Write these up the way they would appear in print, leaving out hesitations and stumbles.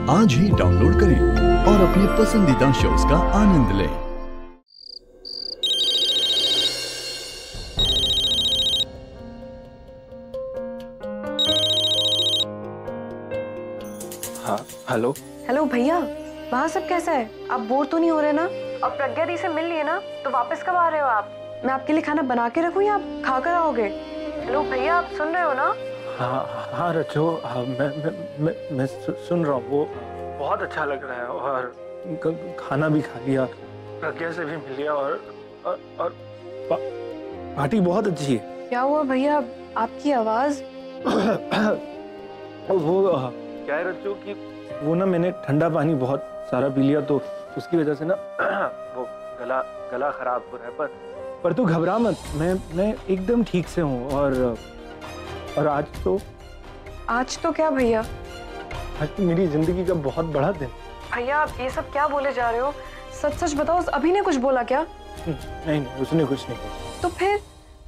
आज ही डाउनलोड करें और अपने पसंदीदा शोज का आनंद लें। हाँ हेलो। हेलो भैया, वहाँ सब कैसा है? आप बोर तो नहीं हो रहे ना? और प्रज्ञा दी से मिल लिए ना? तो वापस कब आ रहे हो आप? मैं आपके लिए खाना बना के रखूँ या आप खा कर आओगे? हेलो भैया, आप सुन रहे हो ना? हाँ रचो, हाँ, मैं सुन रहा हूँ। वो बहुत अच्छा लग रहा है और खाना भी खा लिया, प्रज्ञा से भी मिल लिया और पार्टी बहुत अच्छी है। क्या हुआ भैया, आपकी आवाज? वो क्या है रचो कि वो ना मैंने ठंडा पानी बहुत सारा पी लिया, तो उसकी वजह से ना वो गला खराब हो रहा है। पर तू घबरा मत, मैं एकदम ठीक से हूँ। और आज तो क्या भैया? आज तो मेरी जिंदगी का बहुत बड़ा दिन। भैया आप ये सब क्या बोले जा रहे हो? सच सच बताओ, अभी ने कुछ बोला क्या? नहीं, उसने कुछ नहीं बोला। तो फिर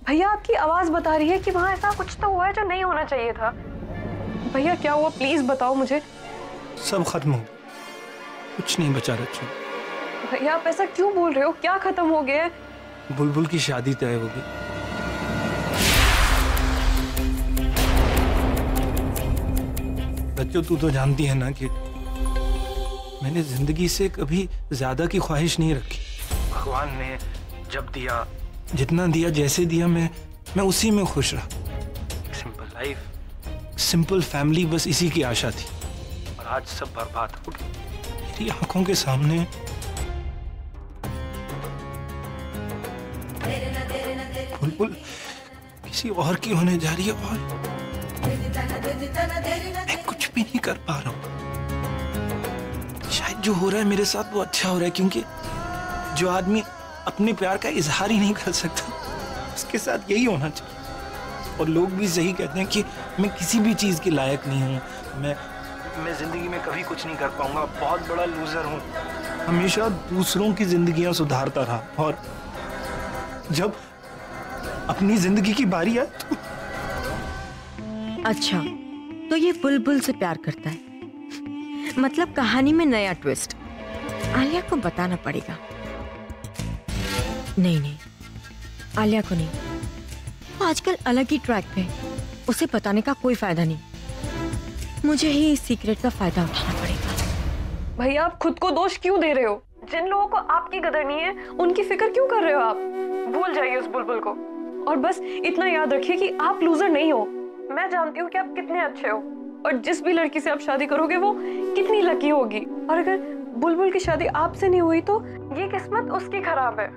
भैया आपकी आवाज बता रही है कि वहाँ ऐसा कुछ तो हुआ है जो नहीं होना चाहिए था। भैया क्या हुआ, प्लीज बताओ मुझे। सब खत्म हो गया, कुछ नहीं बचा रचो। भैया आप ऐसा क्यों बोल रहे हो? क्या खत्म हो गया है? बुलबुल की शादी तय होगी। बच्चों तू तो जानती है ना कि मैंने जिंदगी से कभी ज्यादा की ख्वाहिश नहीं रखी। भगवान ने जब दिया, जितना दिया, जैसे दिया, मैं उसी में खुश रहा। सिंपल लाइफ, सिंपल फैमिली, बस इसी की आशा थी। और आज सब बर्बाद हो गई मेरी आंखों के सामने। बुलबुल किसी और की होने जा रही है और मैं कुछ भी नहीं कर पा रहा हूं। शायद जो हो रहा है मेरे साथ वो अच्छा हो रहा है, क्योंकि जो आदमी अपने प्यार का इजहार ही नहीं कर सकता उसके साथ यही होना चाहिए। और लोग भी सही कहते हैं कि मैं किसी भी चीज के लायक नहीं हूं। मैं जिंदगी में कभी कुछ नहीं कर पाऊंगा, बहुत बड़ा लूजर हूं। हमेशा दूसरों की जिंदगियां सुधारता रहा, और जब अपनी जिंदगी की बारी है तो... अच्छा, तो ये बुलबुल से प्यार करता है, मतलब कहानी में नया ट्विस्ट। आलिया को बताना पड़ेगा। नहीं, आलिया को नहीं, वो आजकल अलग ही ट्रैक पे, उसे बताने का कोई फायदा नहीं। मुझे ही इस सीक्रेट का फायदा उठाना पड़ेगा। भैया आप खुद को दोष क्यों दे रहे हो? जिन लोगों को आपकी कदर नहीं है उनकी फिक्र क्यों कर रहे हो आप? भूल जाइए उस बुलबुल को, और बस इतना याद रखिए कि आप लूजर नहीं हो। मैं जानती हूँ कि आप कितने अच्छे हो, और जिस भी लड़की से आप शादी करोगे वो कितनी लकी होगी। और अगर बुलबुल की शादी आपसे नहीं हुई तो ये किस्मत उसकी खराब है,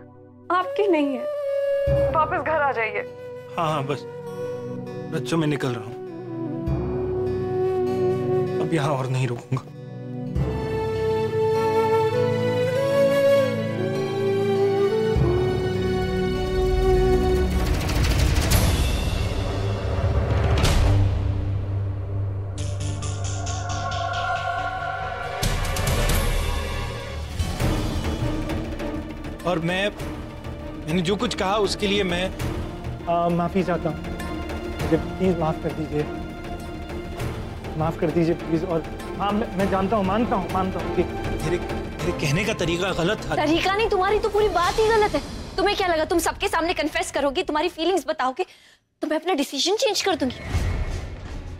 आपकी नहीं है। वापस घर आ जाइए। हाँ बस बच्चों, मैं निकल रहा हूँ, अब यहाँ और नहीं रुकूंगा। और मैंने जो कुछ कहा उसके लिए मैं माफी चाहता हूँ। मुझे प्लीज माफ कर दीजिए, माफ कर दीजिए प्लीज। और हाँ, मैं जानता हूँ, मानता हूँ कि तेरे कहने का तरीका गलत था। तरीका नहीं, तुम्हारी तो पूरी बात ही गलत है। तुम्हें क्या लगा तुम सबके सामने कन्फेस करोगे, तुम्हारी फीलिंग्स बताओगे तो मैं अपना डिसीजन चेंज कर दूंगी?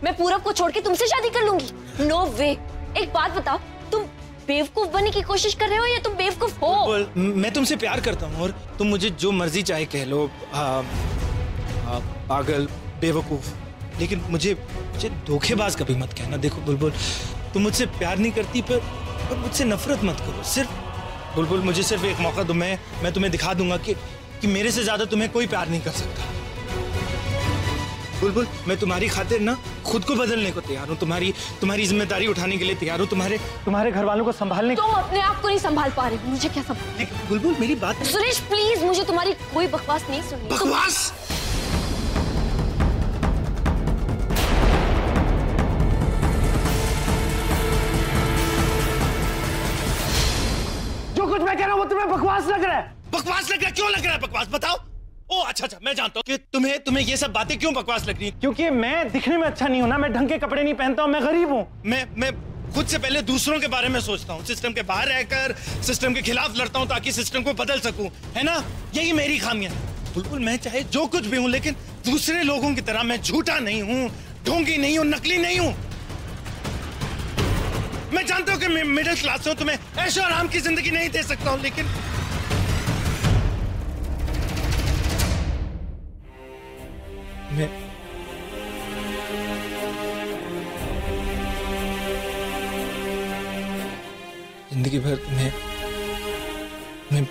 मैं पूरब को छोड़ के तुमसे शादी कर लूंगी? नो वे। एक बात बताओ, तुम बेवकूफ बनने की कोशिश कर रहे हो या तुम बेवकूफ हो? मैं तुमसे प्यार करता हूँ और तुम मुझे जो मर्जी चाहे कह लो, पागल, बेवकूफ, लेकिन मुझे धोखेबाज कभी मत कहना। देखो बुलबुल, तुम मुझसे प्यार नहीं करती, पर मुझसे नफरत मत करो। सिर्फ बुलबुल, मुझे सिर्फ एक मौका दो, मैं तुम्हें दिखा दूंगा कि मेरे से ज्यादा तुम्हें कोई प्यार नहीं कर सकता। बुलबुल, मैं तुम्हारी खातिर ना खुद को बदलने को तैयार हूँ, तुम्हारी जिम्मेदारी उठाने के लिए तैयार हूँ, तुम्हारे घर वालों को संभालने। तुम अपने आप को नहीं संभाल पा रहे हो, मुझे क्या संभाल? बुलबुल मेरी बात सुरेश प्लीज, मुझे तुम्हारी कोई बकवास नहीं सुननी। बकवास? जो कुछ मैं कह रहा हूँ वो तुम्हें बकवास लग रहा है? बकवास लग रहा है? क्यों लग रहा है बकवास, बताओ। ओ अच्छा, मैं जानता हूँ कि तुम्हें ये सब बातें क्यों बकवास लग रही है। क्योंकि मैं दिखने में अच्छा नहीं हूँ ना, मैं ढंग के कपड़े नहीं पहनता हूँ, मैं गरीब हूँ, मैं खुद से पहले दूसरों के बारे में सोचता हूँ, सिस्टम के बाहर रहकर सिस्टम के खिलाफ लड़ता हूँ ताकि सिस्टम को बदल सकूं, है ना? यही मेरी खामियां है। बुलबुल, मैं चाहे जो कुछ भी हूँ, लेकिन दूसरे लोगों की तरह मैं झूठा नहीं हूँ, ढोंगी नहीं हूँ, नकली नहीं हूँ। मैं जानता हूँ कि मैं मिडिल क्लास से हूँ, तुम्हें ऐशो आराम की जिंदगी नहीं दे सकता हूँ, लेकिन मैं जिंदगी भर मैं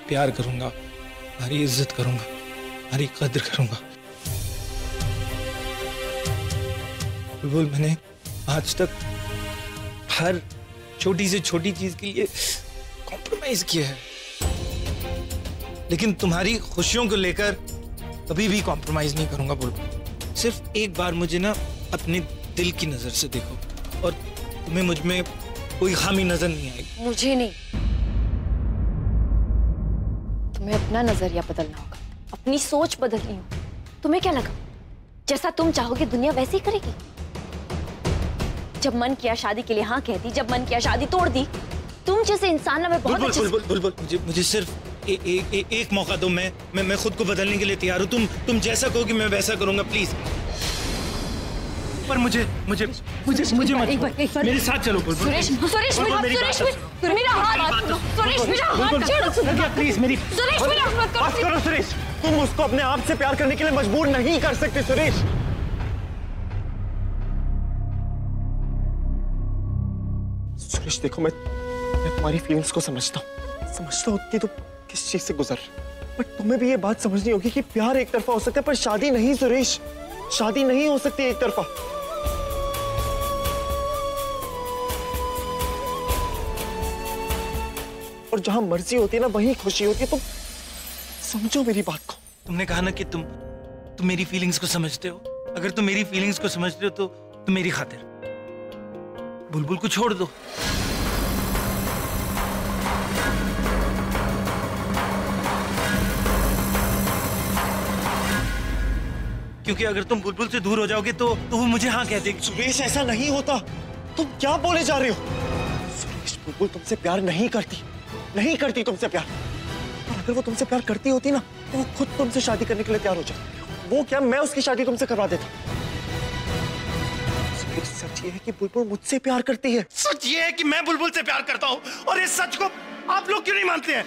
प्यार करूंगा, तुम्हारी इज्जत करूंगा, तुम्हारी कद्र करूंगा। बुलबुल, मैंने आज तक हर छोटी से छोटी चीज के लिए कॉम्प्रोमाइज किया है, लेकिन तुम्हारी खुशियों को लेकर कभी भी कॉम्प्रोमाइज नहीं करूंगा। बुलबुल, सिर्फ एक बार मुझे ना अपने दिल की नजर से देखो और तुम्हें मुझ में कोई खामी नजर नहीं आएगी। मुझे नहीं, तुम्हें अपना नजरिया बदलना होगा, अपनी सोच बदलनी होगी। तुम्हें क्या लगा जैसा तुम चाहोगे दुनिया वैसे ही करेगी? जब मन किया शादी के लिए हाँ कह दी, जब मन किया शादी तोड़ दी। तुम जैसे इंसान ना मैं बहुत अच्छे से... बुलबुल, मुझे सिर्फ एक मौका दो। मैं खुद को बदलने के लिए तैयार हूँ। तुम जैसा कहोगे मैं वैसा करूंगा, प्लीज। पर मुझे मत मेरे साथ चलो। बुलबुल, सुरेश, मेरा हाथ छोड़ो। प्लीज मेरी सुरेश, मेरा हाथ बस करो सुरेश, तुम उसको अपने आप से प्यार करने के लिए मजबूर नहीं कर सकते सुरेश। सुरेश देखो, मैं तुम्हारी फीलिंग्स को समझता हूँ कि तुम किस चीज से गुजर रहे, बट तुम्हें भी ये बात समझनी होगी कि प्यार एक तरफा हो सकता है पर शादी नहीं। सुरेश, शादी नहीं हो सकती एक तरफा। और जहां मर्जी होती है ना वहीं खुशी होती है। तुम समझो मेरी बात को। तुमने कहा ना कि तुम मेरी फीलिंग्स को समझते हो। अगर तुम मेरी फीलिंग्स को समझते हो तो तुम मेरी खातिर बुलबुल को छोड़ दो। क्योंकि अगर तुम बुलबुल से दूर हो जाओगे तो वो मुझे हाँ कह देगी। सुरेश, ऐसा नहीं होता। तुम क्या बोले जा रहे हो? सुरेश, बुलबुल तुमसे प्यार नहीं करती तुमसे प्यार। और अगर वो तुमसे प्यार करती होती ना तो वो खुद तुमसे शादी करने के लिए तैयार हो जाती। वो क्या, मैं उसकी शादी तुमसे करवा देता। सुरेश, सच ये है कि बुलबुल मुझसे प्यार करती है। सच ये है कि मैं बुलबुल से प्यार करता हूँ, और इस सच को आप लोग क्यों नहीं मानते हैं?